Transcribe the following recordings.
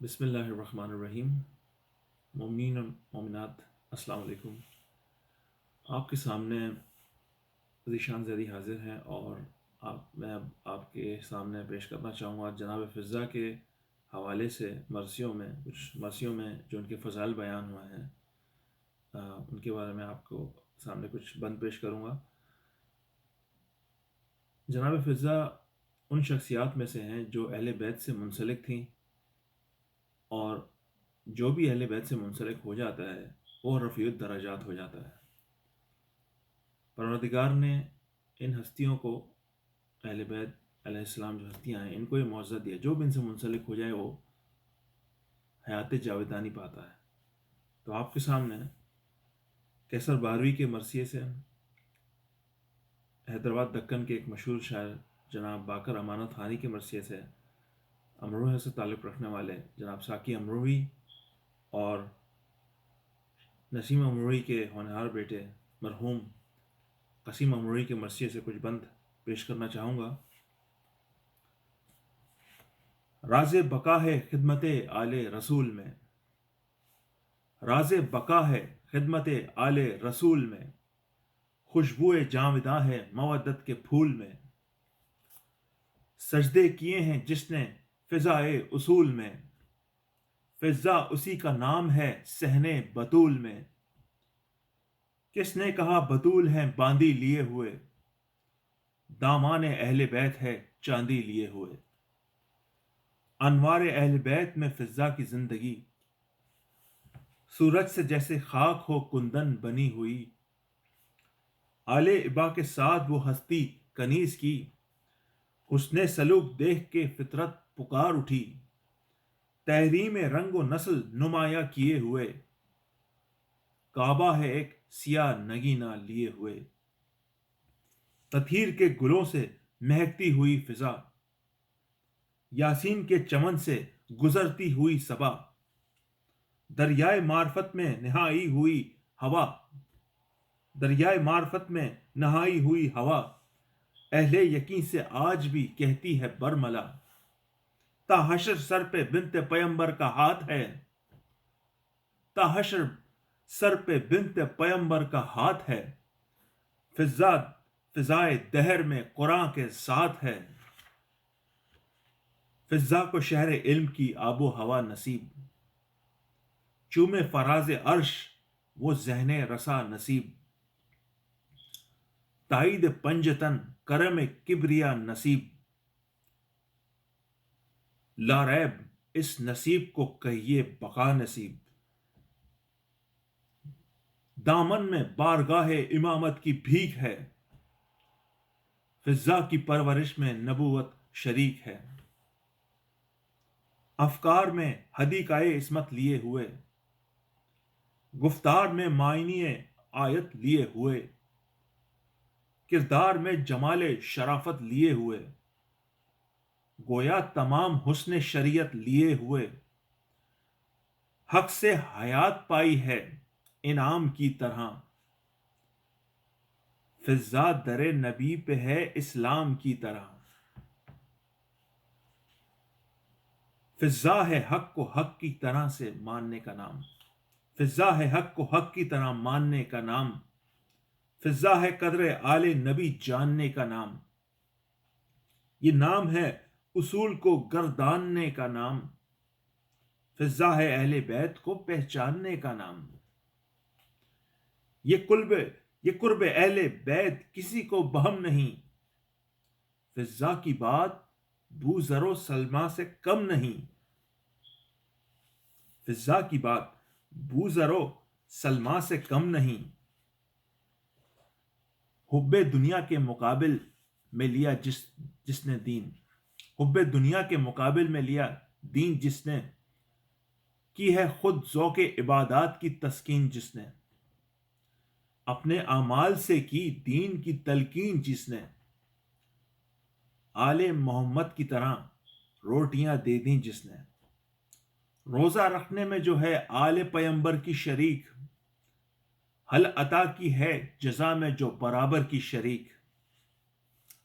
بسم اللہ الرحمن الرحیم۔ مومنین و مومنات، السلام علیکم۔ آپ کے سامنے ذیشان زیدی حاضر ہیں اور میں اب آپ کے سامنے پیش کرنا چاہوں گا جناب فضا کے حوالے سے کچھ مرثیوں میں جو ان کے فضائل بیان ہوئے ہیں، ان کے بارے میں آپ کو سامنے کچھ بند پیش کروں گا۔ جناب فضا ان شخصیات میں سے ہیں جو اہل بیت سے منسلک تھیں، اور جو بھی اہل بیت سے منسلک ہو جاتا ہے وہ رفیع الدرجات ہو جاتا ہے۔ پروردگار نے ان ہستیوں کو، اہل بیت علیہ السلام جو ہستیاں ہیں، ان کو یہ معزز دیا، جو بھی ان سے منسلک ہو جائے وہ حیات جاویدانی پاتا ہے۔ تو آپ کے سامنے کیسر باروی کے مرثیے سے، حیدرآباد دکن کے ایک مشہور شاعر جناب باقر امانت خانی کے مرثیے سے، امروہہ سے تعلق رکھنے والے جناب ساقی امروہی اور نسیم امروہی کے ہونہار بیٹے مرحوم قسیم امروہی کے مرثیے سے کچھ بند پیش کرنا چاہوں گا۔ راز بقا ہے خدمت آل رسول میں، راز بقا ہے خدمت آل رسول میں، خوشبوئے جاوداں ہے مودت کے پھول میں، سجدے کیے ہیں جس نے فضائے اصول میں، فضا اسی کا نام ہے صحن بطول میں، کس نے کہا بطول ہیں باندی لیے ہوئے، دامان اہل بیت ہے چاندی لیے ہوئے، انوار اہل بیت میں فضا کی زندگی، سورج سے جیسے خاک ہو کندن بنی ہوئی، آل ابا کے ساتھ وہ ہستی کنیز کی، حسن سلوک دیکھ کے فطرت پکار اٹھی، تحریم رنگ و نسل نمایاں کیے ہوئے، کعبہ ہے ایک سیاہ نگینہ لیے ہوئے، تطہیر کے گلوں سے مہکتی ہوئی فضا، یاسین کے چمن سے گزرتی ہوئی صبا، دریائے معرفت میں نہائی ہوئی ہوا، دریائے معرفت میں نہائی ہوئی ہوا، اہل یقین سے آج بھی کہتی ہے برملا، تا حشر سر پہ بنت پیمبر کا ہاتھ ہے، تا حشر سر پہ بنت پیمبر کا ہاتھ ہے، فضائے دہر میں قرآن کے ساتھ ہے، فضا کو شہر علم کی آب و ہوا نصیب، چومے فراز عرش وہ ذہن رسا نصیب، تائید پنجتن کرم کبریا نصیب، لا ریب اس نصیب کو کہیے بقا نصیب، دامن میں بارگاہ امامت کی بھیک ہے، فضا کی پرورش میں نبوت شریک ہے، افکار میں حدیقۂ عصمت لیے ہوئے، گفتار میں معنی آیت لیے ہوئے، کردار میں جمال شرافت لیے ہوئے، گویا تمام حسن شریعت لیے ہوئے، حق سے حیات پائی ہے انعام کی طرح، فضا در نبی پہ ہے اسلام کی طرح، فضا ہے حق کو حق کی طرح سے ماننے کا نام، فضا ہے حق کو حق کی طرح ماننے کا نام، فضا ہے قدر آل نبی جاننے کا نام، یہ نام ہے اصول کو گرداننے کا نام، فضا ہے اہل بیت کو پہچاننے کا نام، یہ قرب اہل بیت کسی کو بہم نہیں، فضا کی بات بوذر و سلمہ سے کم نہیں، فضا کی بات بوذر و سلمہ سے کم نہیں، حب دنیا کے مقابل میں لیا جس نے دین، حب دنیا کے مقابل میں لیا دین جس نے، کی ہے خود ذوق عبادات کی تسکین جس نے، اپنے اعمال سے کی دین کی تلقین جس نے، آل محمد کی طرح روٹیاں دے دیں جس نے، روزہ رکھنے میں جو ہے آل پیمبر کی شریک، حل عطا کی ہے جزا میں جو برابر کی شریک۔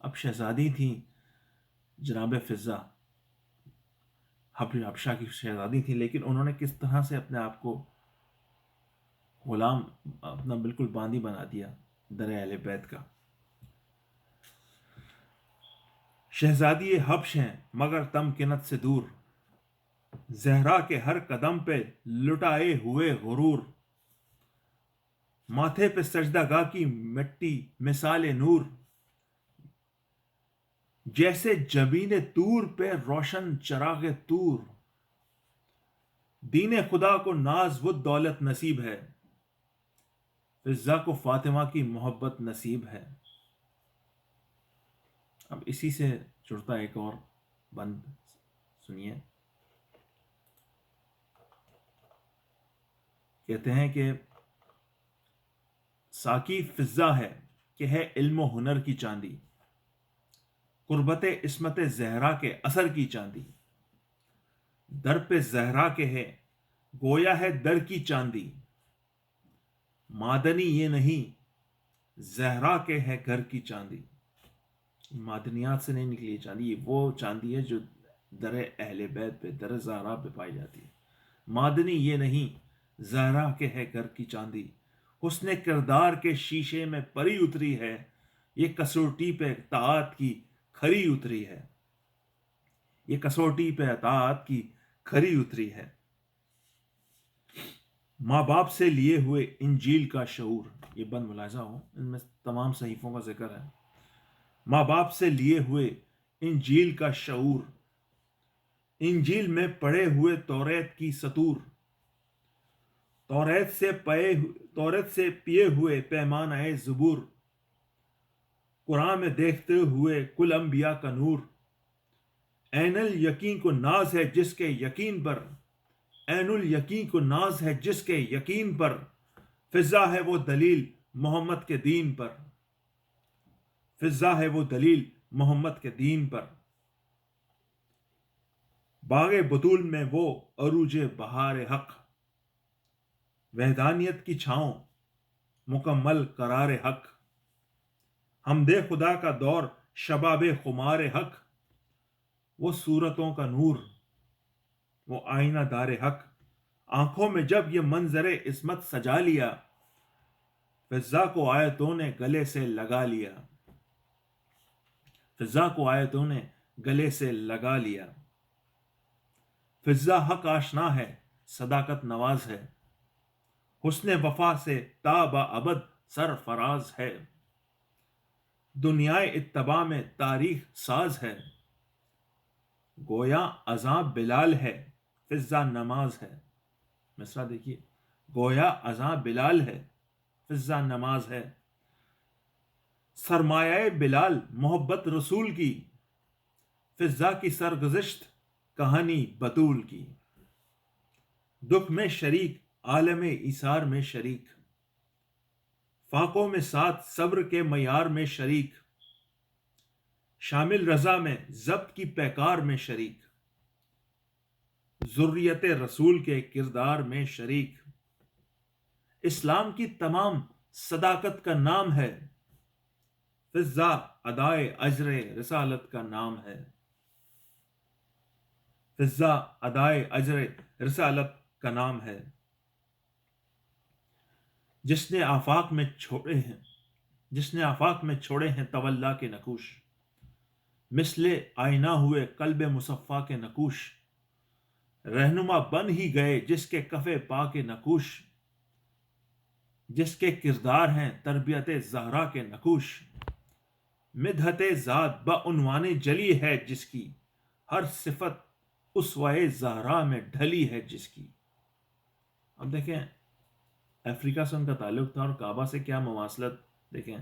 اب شہزادی تھیں جناب فضا، حبشہ کی شہزادی تھی، لیکن انہوں نے کس طرح سے اپنے آپ کو غلام، اپنا بالکل باندی بنا دیا در اہل بیت کا۔ شہزادی حبش ہیں مگر تمکنت سے دور، زہرا کے ہر قدم پہ لٹائے ہوئے غرور، ماتھے پہ سجدہ گاہ کی مٹی مثال نور، جیسے جبین طور پہ روشن چراغ طور، دین خدا کو ناز و دولت نصیب ہے، فضا کو فاطمہ کی محبت نصیب ہے۔ اب اسی سے جڑتا ایک اور بند سنیے، کہتے ہیں کہ ساقی فضا ہے کہ ہے علم و ہنر کی چاندی، قربت عصمت زہرا کے اثر کی چاندی، در پہ زہرا کے ہے گویا ہے در کی چاندی، معدنی یہ نہیں زہرا کے ہے گھر کی چاندی۔ معدنیات سے نہیں نکلی یہ چاندی، یہ وہ چاندی ہے جو در اہل بیت پہ، در زہرا پہ پائی جاتی ہے۔ معدنی یہ نہیں زہرا کے ہے گھر کی چاندی، حسن کردار کے شیشے میں پری اتری ہے، یہ کسوٹی پہ اطاعت کی کھری اتری ہے، یہ کسوٹی پہ اطاعت کی کھری اتری ہے۔ ماں باپ سے لیے ہوئے انجیل کا شعور، یہ بند ملاحظہ ہو، ان میں تمام صحیفوں کا ذکر ہے۔ ماں باپ سے لیے ہوئے انجیل کا شعور، انجیل میں پڑھے ہوئے توریت کی سطور، توریت سے پیے ہوئے پیمانہ زبور، قرآن میں دیکھتے ہوئے کل انبیاء کا نور، عین الیقین کو ناز ہے جس کے یقین پر، عین الیقین کو ناز ہے جس کے یقین پر، فضا ہے وہ دلیل محمد کے دین پر، فضا ہے وہ دلیل محمد کے دین پر، باغ بطول میں وہ عروج بہار حق، وحدانیت کی چھاؤں مکمل قرار حق، حمد خدا کا دور شباب خمار حق، وہ صورتوں کا نور وہ آئینہ دار حق، آنکھوں میں جب یہ منظر عصمت سجا لیا، فضا کو آیتوں نے گلے سے لگا لیا، فضا کو آیتوں نے گلے سے لگا لیا، فضا حق آشنا ہے صداقت نواز ہے، حسن وفا سے تا با ابد سرفراز ہے، دنیائے اتباع میں تاریخ ساز ہے، گویا اذاں بلال ہے فضا نماز ہے۔ مصرع دیکھیے، گویا اذاں بلال ہے فضا نماز ہے، سرمایہ بلال محبت رسول کی، فضا کی سرگزشت کہانی بطول کی، دکھ میں شریک عالم ایثار میں شریک، فاقوں میں ساتھ صبر کے معیار میں شریک، شامل رضا میں ضبط کی پیکار میں شریک، ذریت رسول کے کردار میں شریک، اسلام کی تمام صداقت کا نام ہے، فضا ادائے اجر رسالت کا نام ہے، فضا ادائے اجر رسالت کا نام ہے، جس نے آفاق میں چھوڑے ہیں تولا کے نقوش، مثل آئینہ ہوئے قلب مصفا کے نقوش، رہنما بن ہی گئے جس کے کف پا کے نقوش، جس کے کردار ہیں تربیت زہرا کے نقوش، مدحت ذات بعنوان جلی ہے جس کی، ہر صفت اسوہ زہرا میں ڈھلی ہے جس کی۔ اب دیکھیں افریقہ سے ان کا تعلق تھا اور کعبہ سے کیا مواصلت دیکھیں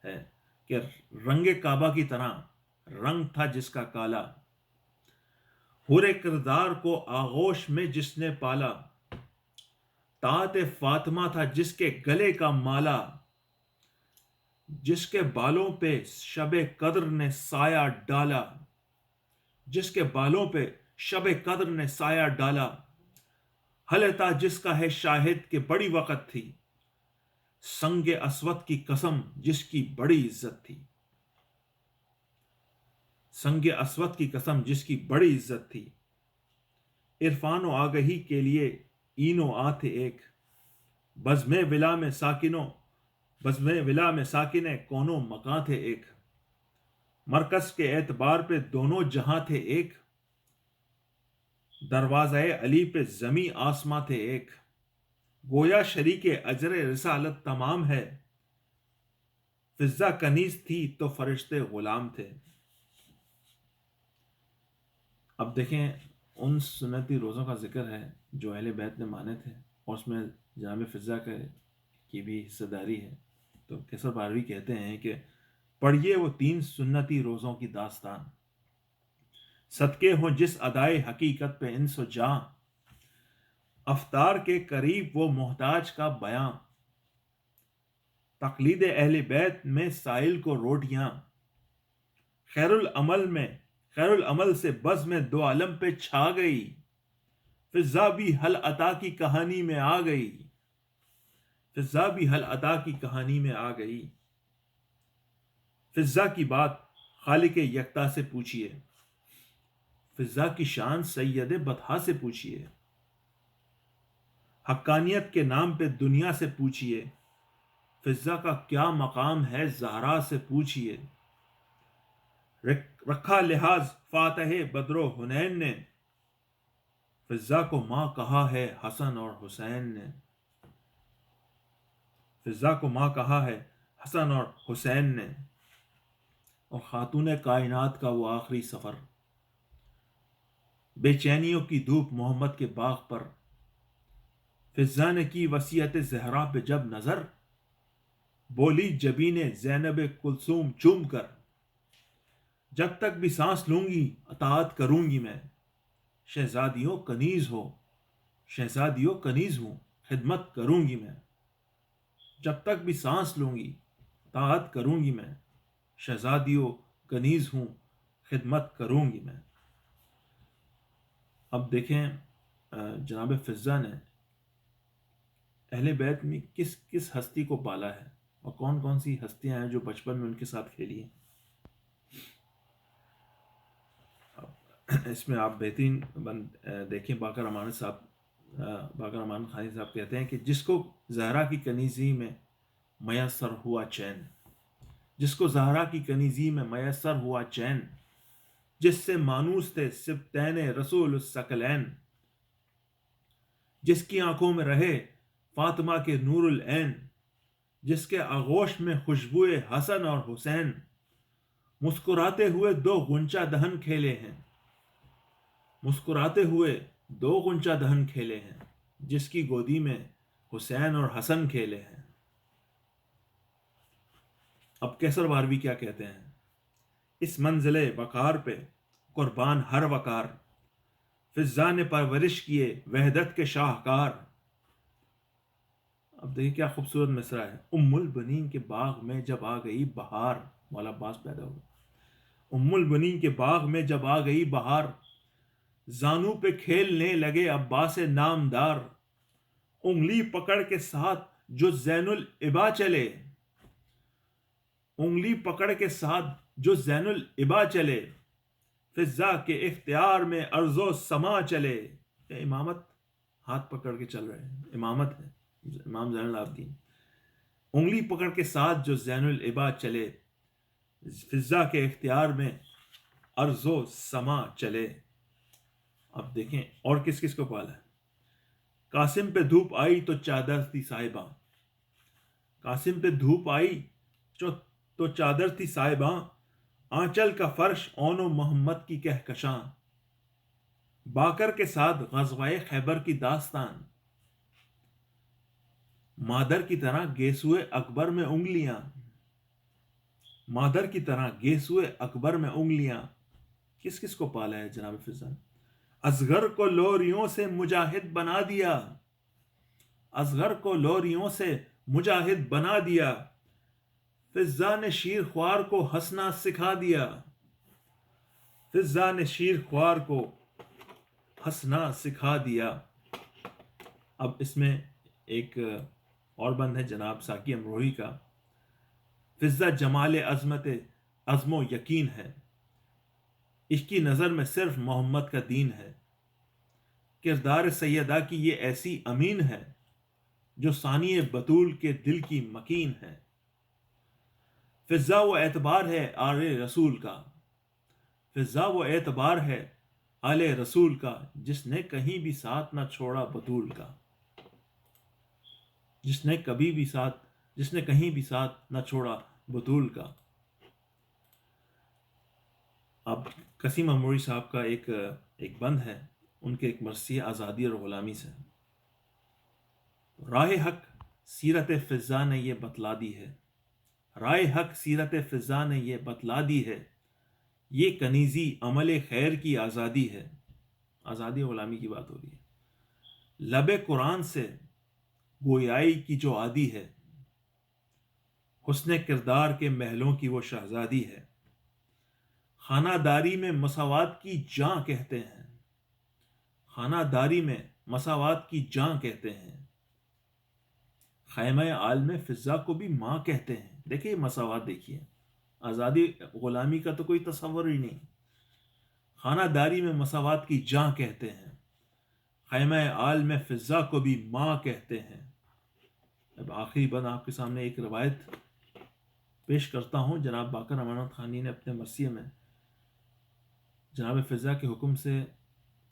ہے کہ رنگ کعبہ کی طرح رنگ تھا جس کا کالا، حور کردار کو آغوش میں جس نے پالا، طاعت فاطمہ تھا جس کے گلے کا مالا، جس کے بالوں پہ شب قدر نے سایہ ڈالا، جس کے بالوں پہ شب قدر نے سایہ ڈالا، حلتا جس کا ہے شاہد کہ بڑی وقت تھی، سنگ اسود کی قسم جس کی بڑی عزت تھی، سنگ اسود کی قسم جس کی بڑی عزت تھی، عرفان و آگہی کے لیے این و آ تھے ایک، بزم ولا میں ساکن کون و مکاں تھے ایک، مرکز کے اعتبار پہ دونوں جہاں تھے ایک، دروازہ علی پہ زمیں آسماں تھے ایک، گویا شریک اجر رسالت تمام ہے، فضا کنیز تھی تو فرشتے غلام تھے۔ اب دیکھیں ان سنتی روزوں کا ذکر ہے جو اہل بیت نے مانے تھے، اور اس میں جناب فضا کی بھی حصہ داری ہے۔ تو کیسر باروی کہتے ہیں کہ پڑھیے وہ 3 سنتی روزوں کی داستان، صدقے ہوں جس ادائے حقیقت پہ انس و جاں، افطار کے قریب وہ محتاج کا بیاں، تقلید اہل بیت میں سائل کو روٹیاں، خیر العمل سے بز میں دو عالم پہ چھا گئی، فضا بھی حل عطا کی کہانی میں آ گئی، فضا بھی حل عطا کی کہانی میں آ گئی۔ فضا کی بات خالق یکتا سے پوچھئے، فضا کی شان سید بطحا سے پوچھئے، حقانیت کے نام پہ دنیا سے پوچھئے، فضا کا کیا مقام ہے زہرا سے پوچھئے، رکھا لحاظ فاتح بدر و حنین نے، فضا کو ماں کہا ہے حسن اور حسین نے، فضا کو ماں کہا ہے حسن اور حسین نے، اور خاتون کائنات کا وہ آخری سفر، بے چینیوں کی دھوپ محمد کے باغ پر، فضا نے کی وصیت زہرا پہ جب نظر، بولی جبین زینب کلثوم چوم کر، جب تک بھی سانس لوں گی اطاعت کروں گی میں، شہزادیوں کنیز ہوں خدمت کروں گی میں، جب تک بھی سانس لوں گی اطاعت کروں گی میں، شہزادیوں کنیز ہوں خدمت کروں گی میں۔ اب دیکھیں جناب فضا نے اہل بیت میں کس کس ہستی کو پالا ہے، اور کون کون سی ہستیاں ہیں جو بچپن میں ان کے ساتھ کھیلی ہیں۔ اس میں آپ بہترین دیکھیں باقر امان خانی صاحب کہتے ہیں کہ جس کو زہرا کی کنیزی میں میسر ہوا چین، جس کو زہرا کی کنیزی میں میسر ہوا چین، جس سے مانوس تھے سبتین رسول الثقلین، جس کی آنکھوں میں رہے فاطمہ کے نور العین، جس کے آغوش میں خوشبوئے حسن اور حسین، مسکراتے ہوئے 2 غنچہ دہن کھیلے ہیں، مسکراتے ہوئے 2 غنچہ دہن کھیلے ہیں، جس کی گودی میں حسین اور حسن کھیلے ہیں۔ اب کیسر باروی کیا کہتے ہیں، اس منزل وقار پہ قربان ہر وقار، فضا نے پرورش کیے وحدت کے شاہکار۔ اب دیکھیں کیا خوبصورت مصرع ہے، ام البنین کے باغ میں جب آ گئی بہار، مولا عباس پیدا ہوا، ام البنین کے باغ میں جب آ گئی بہار، زانو پہ کھیلنے لگے عباس نامدار، انگلی پکڑ کے ساتھ جو زین العبا چلے، انگلی پکڑ کے ساتھ جو زین العبا چلے، فضا کے اختیار میں ارض و سما چلے۔ امامت ہاتھ پکڑ کے چل رہے ہیں، امامت ہے امام زین العابدین، انگلی پکڑ کے ساتھ جو زین العبا چلے، فضا کے اختیار میں ارض و سما چلے۔ اب دیکھیں اور کس کس کو پالا ہے، قاسم پہ دھوپ آئی تو چادر تھی صاحباں، قاسم پہ دھوپ آئی تو چادر تھی صاحباں، آنچل کا فرش اون و محمد کی کہکشاں، باکر کے ساتھ غزوہ خیبر کی داستان، مادر کی طرح گیسوئے اکبر میں انگلیاں، مادر کی طرح گیسوئے اکبر میں انگلیاں، کس کس کو پالا ہے جناب فضا؟ اصغر کو لوریوں سے مجاہد بنا دیا، اصغر کو لوریوں سے مجاہد بنا دیا، فضا نے شیر خوار کو ہنسنا سکھا دیا، فضا نے شیر خوار کو ہنسنا سکھا دیا۔ اب اس میں ایک اور بند ہے جناب ساقی امروہی کا، فضا جمال عظمت عزم و یقین ہے، اس کی نظر میں صرف محمد کا دین ہے، کردار سیدہ کی یہ ایسی امین ہے جو ثانی بطول کے دل کی مکین ہے۔ فضا و اعتبار ہے آل رسول کا، فضا و اعتبار ہے آل رسول کا، جس نے کہیں بھی ساتھ نہ چھوڑا بطول کا، جس نے کہیں بھی ساتھ نہ چھوڑا بطول کا۔ اب قاسم اموری صاحب کا ایک بند ہے، ان کے ایک مرثیہ آزادی اور غلامی سے: راہ حق سیرت فضا نے یہ بتلا دی ہے، راہ حق سیرت فضا نے یہ بتلا دی ہے، یہ کنیزی عمل خیر کی آزادی ہے۔ آزادی غلامی کی بات ہو رہی ہے۔ لب قرآن سے گویائی کی جو عادی ہے، حسن کردار کے محلوں کی وہ شہزادی ہے۔ خانہ داری میں مساوات کی جاں کہتے ہیں، خانہ داری میں مساوات کی جاں کہتے ہیں، خیمہ عالم فضا کو بھی ماں کہتے ہیں۔ دیکھیے مساوات، دیکھیے آزادی غلامی کا تو کوئی تصور ہی نہیں۔ خانہ داری میں مساوات کی جاں کہتے ہیں، خیمہ عالم فضا کو بھی ماں کہتے ہیں۔ اب آخری بند آپ کے سامنے ایک روایت پیش کرتا ہوں۔ جناب باقر امانت خانی نے اپنے مرثیے میں جناب فضا کے حکم سے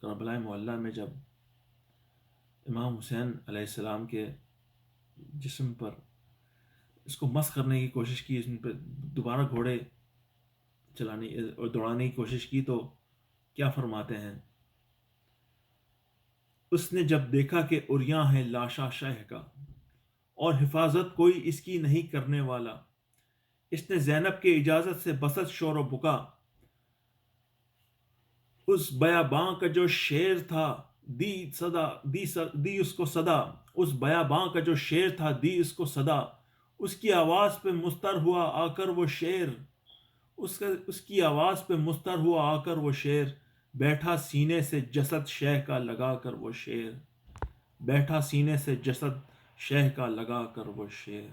کربلا معلیٰ میں جب امام حسین علیہ السلام کے جسم پر اس کو مسخ کرنے کی کوشش کی، اس پہ دوبارہ گھوڑے چلانے اور دوڑانے کی کوشش کی، تو کیا فرماتے ہیں؟ اس نے جب دیکھا کہ عریاں ہے لاشا شہ کا، اور حفاظت کوئی اس کی نہیں کرنے والا، اس نے زینب کے اجازت سے بسط شور و بکا، اس بیاباں کا جو شیر تھا دی اس کو صدا، اس بیاباں کا جو شیر تھا دی اس کو صدا، اس کی آواز پہ مستر ہوا آ کر وہ شیر، اس کی آواز پہ مستر ہوا آ کر وہ شیر، بیٹھا سینے سے جسد شہ کا لگا کر وہ شیر، بیٹھا سینے سے جسد شہ کا لگا کر وہ شیر۔